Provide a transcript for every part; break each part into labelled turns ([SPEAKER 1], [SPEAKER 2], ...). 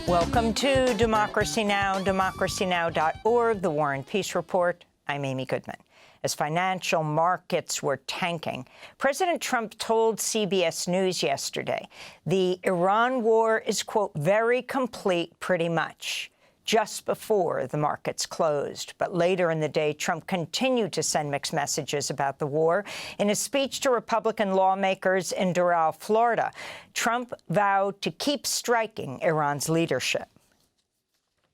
[SPEAKER 1] Welcome to Democracy Now!, democracynow.org, the War and Peace Report. I'm Amy Goodman. As financial markets were tanking, President Trump told CBS News yesterday the Iran war is, quote, very complete pretty much, just before the markets closed. But later in the day, Trump continued to send mixed messages about the war. In a speech to Republican lawmakers in Doral, Florida, Trump vowed to keep striking Iran's leadership.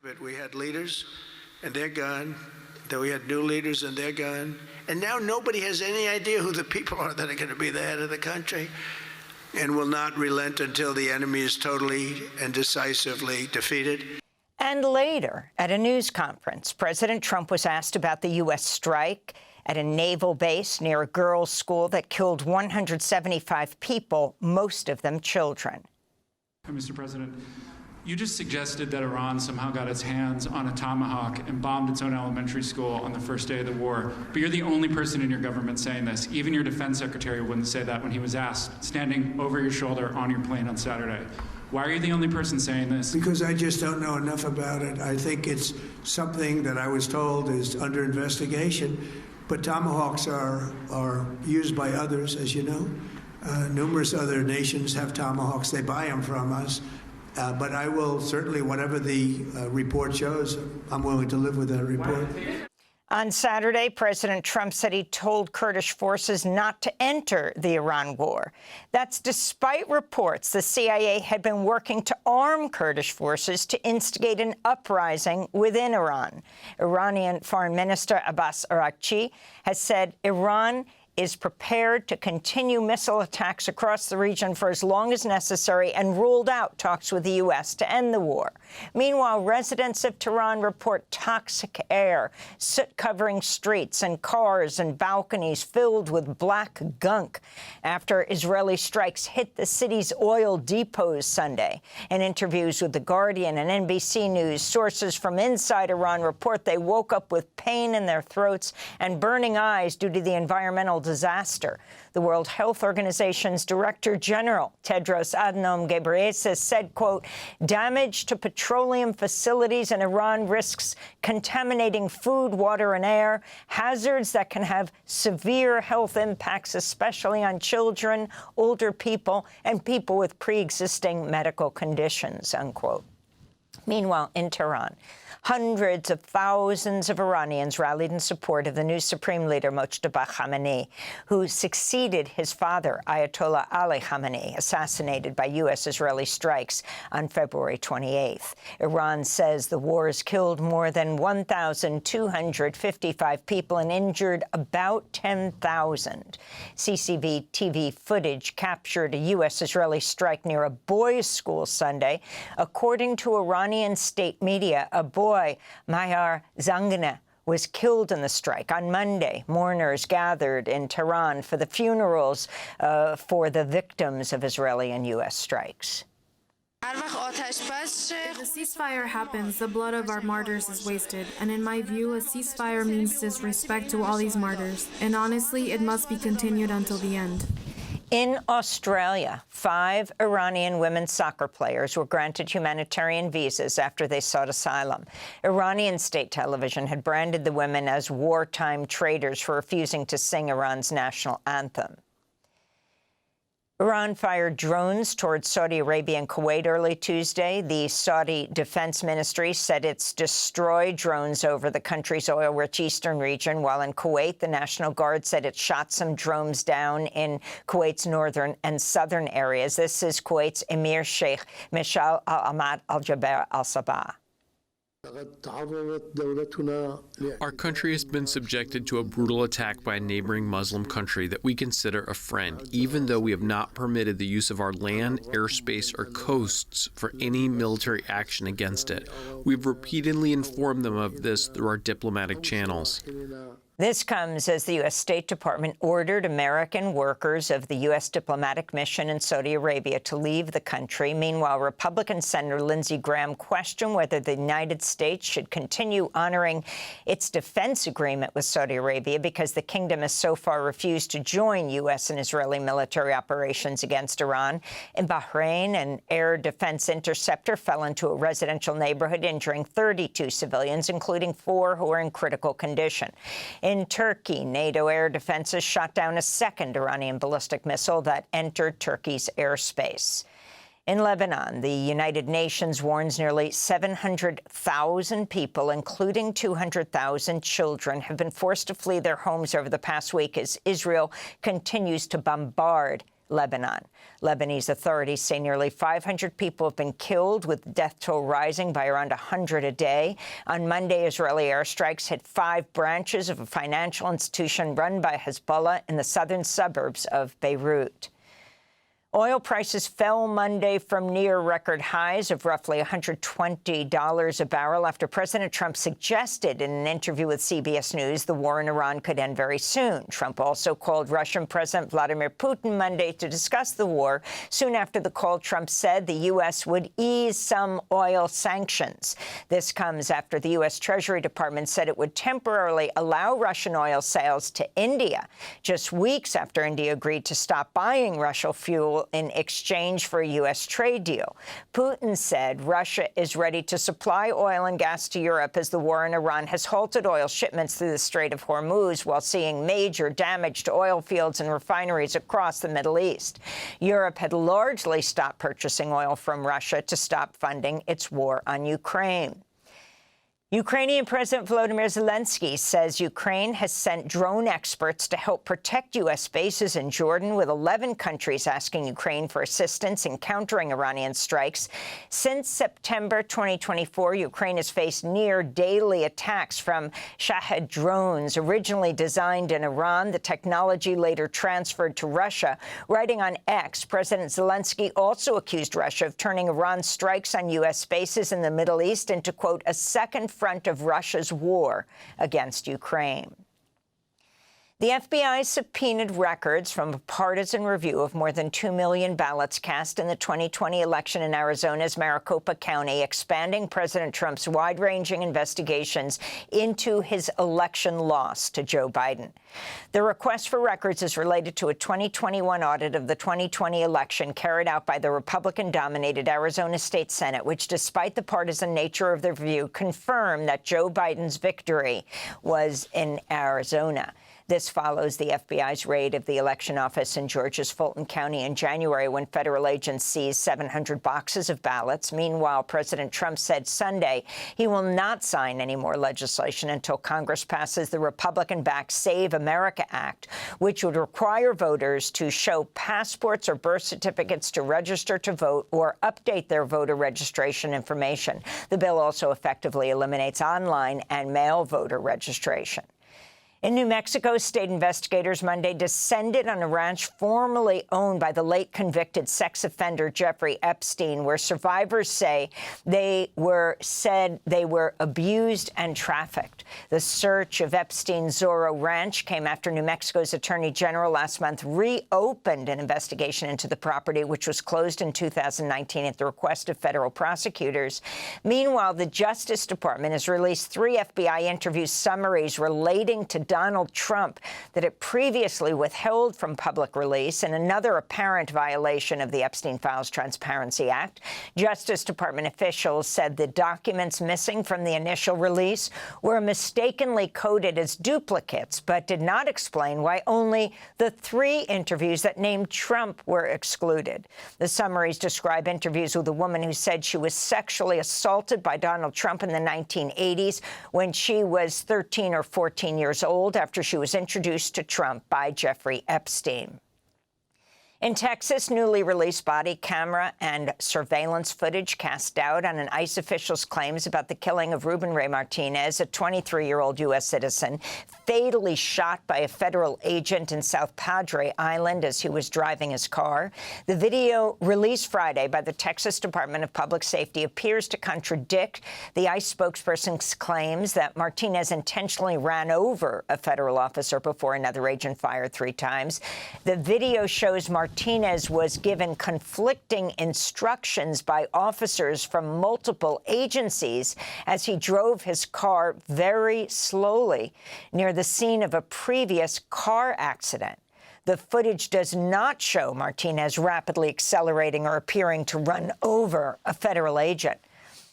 [SPEAKER 2] But we had leaders, and they're gone. Then we had new leaders, and they're gone. And now nobody has any idea who the people are that are going to be the head of the country, and will not relent until the enemy is totally and decisively defeated.
[SPEAKER 1] And later, at a news conference, President Trump was asked about the U.S. strike at a naval base near a girls' school that killed 175 people, most of them children.
[SPEAKER 3] Mr. President, you just suggested that Iran somehow got its hands on a tomahawk and bombed its own elementary school on the first day of the war. But you're the only person in your government saying this. Even your defense secretary wouldn't say that when he was asked, standing over your shoulder on your plane on Saturday. Why are you the only person saying this?
[SPEAKER 2] Because I just don't know enough about it. I think it's something that I was told is under investigation. But tomahawks are used by others, as you know. Numerous other nations have tomahawks. They buy them from us. But I will certainly, whatever the report shows, I'm willing to live with that report.
[SPEAKER 1] On Saturday, President Trump said he told Kurdish forces not to enter the Iran war. That's despite reports the CIA had been working to arm Kurdish forces to instigate an uprising within Iran. Iranian Foreign Minister Abbas Araghchi has said Iran is prepared to continue missile attacks across the region for as long as necessary and ruled out talks with the U.S. to end the war. Meanwhile, residents of Tehran report toxic air, soot covering streets and cars and balconies filled with black gunk after Israeli strikes hit the city's oil depots Sunday. In interviews with The Guardian and NBC News, sources from inside Iran report they woke up with pain in their throats and burning eyes due to the environmental disaster. The World Health Organization's Director General, Tedros Adhanom Ghebreyesus, said, quote, damage to petroleum facilities in Iran risks contaminating food, water, and air, hazards that can have severe health impacts, especially on children, older people, and people with pre-existing medical conditions, unquote. Meanwhile, in Tehran, hundreds of thousands of Iranians rallied in support of the new supreme leader, Mojtaba Khamenei, who succeeded his father, Ayatollah Ali Khamenei, assassinated by U.S.-Israeli strikes on February 28th. Iran says the war has killed more than 1,255 people and injured about 10,000. CCTV TV footage captured a U.S.-Israeli strike near a boys' school Sunday. According to Iranian state media, a boy, Mayar Zangane, was killed in the strike. On Monday, mourners gathered in Tehran for the funerals for the victims of Israeli and U.S. strikes.
[SPEAKER 4] If a ceasefire happens, the blood of our martyrs is wasted. And in my view, a ceasefire means disrespect to all these martyrs. And honestly, it must be continued until the end.
[SPEAKER 1] In Australia, 5 Iranian women soccer players were granted humanitarian visas after they sought asylum. Iranian state television had branded the women as wartime traitors for refusing to sing Iran's national anthem. Iran fired drones towards Saudi Arabia and Kuwait early Tuesday. The Saudi Defense Ministry said it's destroyed drones over the country's oil-rich eastern region, while in Kuwait, the National Guard said it shot some drones down in Kuwait's northern and southern areas. This is Kuwait's Emir Sheikh Mishal Al-Ahmad Al-Jaber Al-Sabah.
[SPEAKER 5] Our country has been subjected to a brutal attack by a neighboring Muslim country that we consider a friend, even though we have not permitted the use of our land, airspace, or coasts for any military action against it. We've repeatedly informed them of this through our diplomatic channels.
[SPEAKER 1] This comes as the U.S. State Department ordered American workers of the U.S. diplomatic mission in Saudi Arabia to leave the country. Meanwhile, Republican Senator Lindsey Graham questioned whether the United States should continue honoring its defense agreement with Saudi Arabia because the kingdom has so far refused to join U.S. and Israeli military operations against Iran. In Bahrain, an air defense interceptor fell into a residential neighborhood, injuring 32 civilians, including 4 who are in critical condition. In Turkey, NATO air defenses shot down a second Iranian ballistic missile that entered Turkey's airspace. In Lebanon, the United Nations warns nearly 700,000 people, including 200,000 children, have been forced to flee their homes over the past week as Israel continues to bombard Lebanon. Lebanese authorities say nearly 500 people have been killed, with the death toll rising by around 100 a day. On Monday, Israeli airstrikes hit 5 branches of a financial institution run by Hezbollah in the southern suburbs of Beirut. Oil prices fell Monday from near record highs of roughly $120 a barrel after President Trump suggested in an interview with CBS News the war in Iran could end very soon. Trump also called Russian President Vladimir Putin Monday to discuss the war. Soon after the call, Trump said the U.S. would ease some oil sanctions. This comes after the U.S. Treasury Department said it would temporarily allow Russian oil sales to India, just weeks after India agreed to stop buying Russian fuel in exchange for a U.S. trade deal. Putin said Russia is ready to supply oil and gas to Europe as the war in Iran has halted oil shipments through the Strait of Hormuz while seeing major damage to oil fields and refineries across the Middle East. Europe had largely stopped purchasing oil from Russia to stop funding its war on Ukraine. Ukrainian President Volodymyr Zelensky says Ukraine has sent drone experts to help protect U.S. bases in Jordan, with 11 countries asking Ukraine for assistance in countering Iranian strikes. Since September 2024, Ukraine has faced near-daily attacks from Shahed drones, originally designed in Iran. The technology later transferred to Russia. Writing on X, President Zelensky also accused Russia of turning Iran's strikes on U.S. bases in the Middle East into, quote, a second front of Russia's war against Ukraine. The FBI subpoenaed records from a partisan review of more than 2 million ballots cast in the 2020 election in Arizona's Maricopa County, expanding President Trump's wide-ranging investigations into his election loss to Joe Biden. The request for records is related to a 2021 audit of the 2020 election carried out by the Republican-dominated Arizona State Senate, which, despite the partisan nature of the review, confirmed that Joe Biden's victory was in Arizona. This follows the FBI's raid of the election office in Georgia's Fulton County in January, when federal agents seized 700 boxes of ballots. Meanwhile, President Trump said Sunday he will not sign any more legislation until Congress passes the Republican-backed Save America Act, which would require voters to show passports or birth certificates to register to vote or update their voter registration information. The bill also effectively eliminates online and mail voter registration. In New Mexico, state investigators Monday descended on a ranch formerly owned by the late convicted sex offender Jeffrey Epstein, where survivors say they were abused and trafficked. The search of Epstein's Zorro Ranch came after New Mexico's Attorney General last month reopened an investigation into the property, which was closed in 2019 at the request of federal prosecutors. Meanwhile, the Justice Department has released 3 FBI interview summaries relating to Donald Trump that it previously withheld from public release, in another apparent violation of the Epstein Files Transparency Act. Justice Department officials said the documents missing from the initial release were mistakenly coded as duplicates, but did not explain why only the 3 interviews that named Trump were excluded. The summaries describe interviews with a woman who said she was sexually assaulted by Donald Trump in the 1980s when she was 13 or 14 years old, after she was introduced to Trump by Jeffrey Epstein. In Texas, newly released body camera and surveillance footage cast doubt on an ICE official's claims about the killing of Ruben Ray Martinez, a 23-year-old U.S. citizen, fatally shot by a federal agent in South Padre Island as he was driving his car. The video released Friday by the Texas Department of Public Safety appears to contradict the ICE spokesperson's claims that Martinez intentionally ran over a federal officer before another agent fired 3 times. The video shows Martinez was given conflicting instructions by officers from multiple agencies as he drove his car very slowly near the scene of a previous car accident. The footage does not show Martinez rapidly accelerating or appearing to run over a federal agent.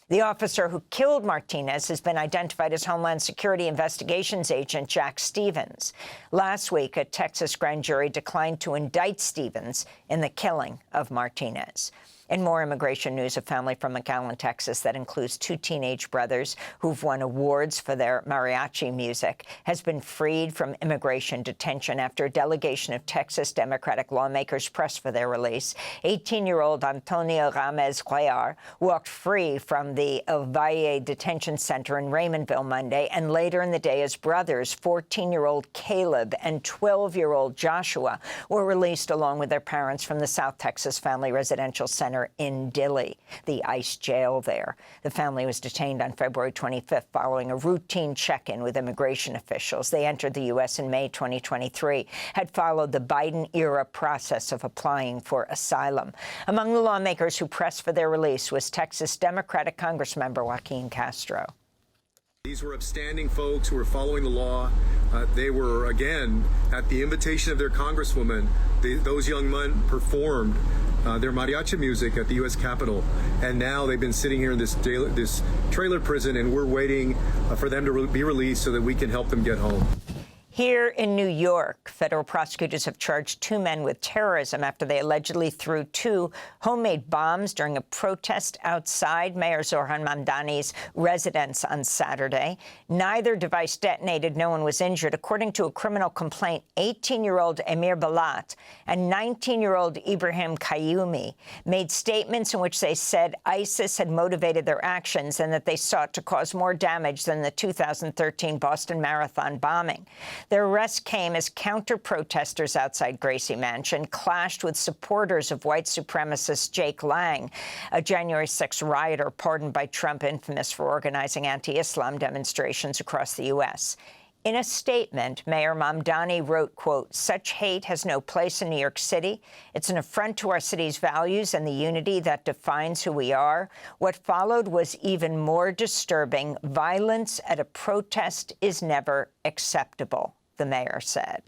[SPEAKER 1] The officer who killed Martinez has been identified as Homeland Security Investigations Agent Jack Stevens. Last week, a Texas grand jury declined to indict Stevens in the killing of Martinez. In more immigration news, a family from McAllen, Texas, that includes 2 teenage brothers who've won awards for their mariachi music, has been freed from immigration detention after a delegation of Texas Democratic lawmakers pressed for their release. 18-year-old Antonio Ramez-Cuellar walked free from the El Valle Detention Center in Raymondville Monday, and later in the day, his brothers, 14-year-old Caleb and 12-year-old Joshua, were released along with their parents from the South Texas Family Residential Center in Dilley, the ICE jail there. The family was detained on February 25th following a routine check-in with immigration officials. They entered the U.S. in May 2023, had followed the Biden-era process of applying for asylum. Among the lawmakers who pressed for their release was Texas Democratic Congressmember Joaquin Castro.
[SPEAKER 6] These were upstanding folks who were following the law. They were, again, at the invitation of their congresswoman, those young men performed their mariachi music at the U.S. Capitol, and now they've been sitting here in this trailer prison, and we're waiting for them to be released so that we can help them get home.
[SPEAKER 1] Here in New York, federal prosecutors have charged 2 men with terrorism after they allegedly threw 2 homemade bombs during a protest outside Mayor Zohran Mamdani's residence on Saturday. Neither device detonated. No one was injured. According to a criminal complaint, 18-year-old Emir Balat and 19-year-old Ibrahim Qayyumi made statements in which they said ISIS had motivated their actions and that they sought to cause more damage than the 2013 Boston Marathon bombing. Their arrest came as counter-protesters outside Gracie Mansion clashed with supporters of white supremacist Jake Lang, a January 6 rioter pardoned by Trump, infamous for organizing anti-Islam demonstrations across the U.S. In a statement, Mayor Mamdani wrote, quote, "Such hate has no place in New York City. It's an affront to our city's values and the unity that defines who we are. What followed was even more disturbing. Violence at a protest is never acceptable," the mayor said.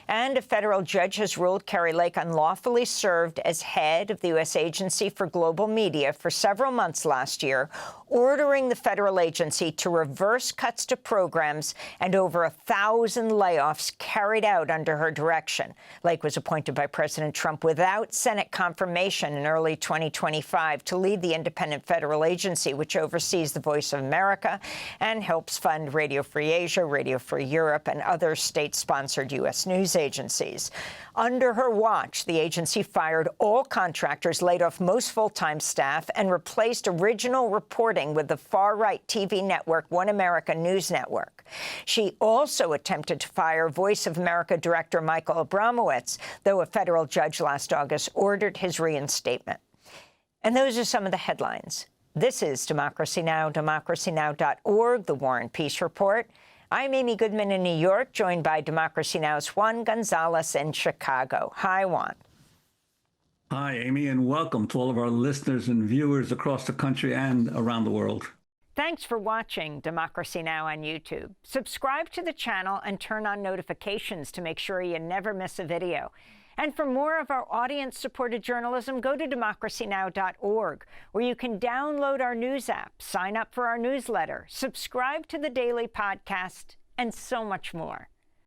[SPEAKER 1] And a federal judge has ruled Kari Lake unlawfully served as head of the U.S. Agency for Global Media for several months last year, ordering the federal agency to reverse cuts to programs and over 1,000 layoffs carried out under her direction. Lake was appointed by President Trump without Senate confirmation in early 2025 to lead the independent federal agency, which oversees the Voice of America and helps fund Radio Free Asia, Radio Free Europe, and other state-sponsored U.S. news agencies. Under her watch, the agency fired all contractors, laid off most full-time staff, and replaced original reporting with the far-right TV network One America News Network. She also attempted to fire Voice of America director Michael Abramowitz, though a federal judge last August ordered his reinstatement. And those are some of the headlines. This is Democracy Now!, democracynow.org, The War and Peace Report. I'm Amy Goodman in New York, joined by Democracy Now!'s Juan Gonzalez in Chicago. Hi, Juan.
[SPEAKER 7] Hi, Amy, and welcome to all of our listeners and viewers across the country and around the world.
[SPEAKER 1] Thanks for watching Democracy Now! On YouTube. Subscribe to the channel and turn on notifications to make sure you never miss a video. And for more of our audience-supported journalism, go to democracynow.org, where you can download our news app, sign up for our newsletter, subscribe to the daily podcast, and so much more.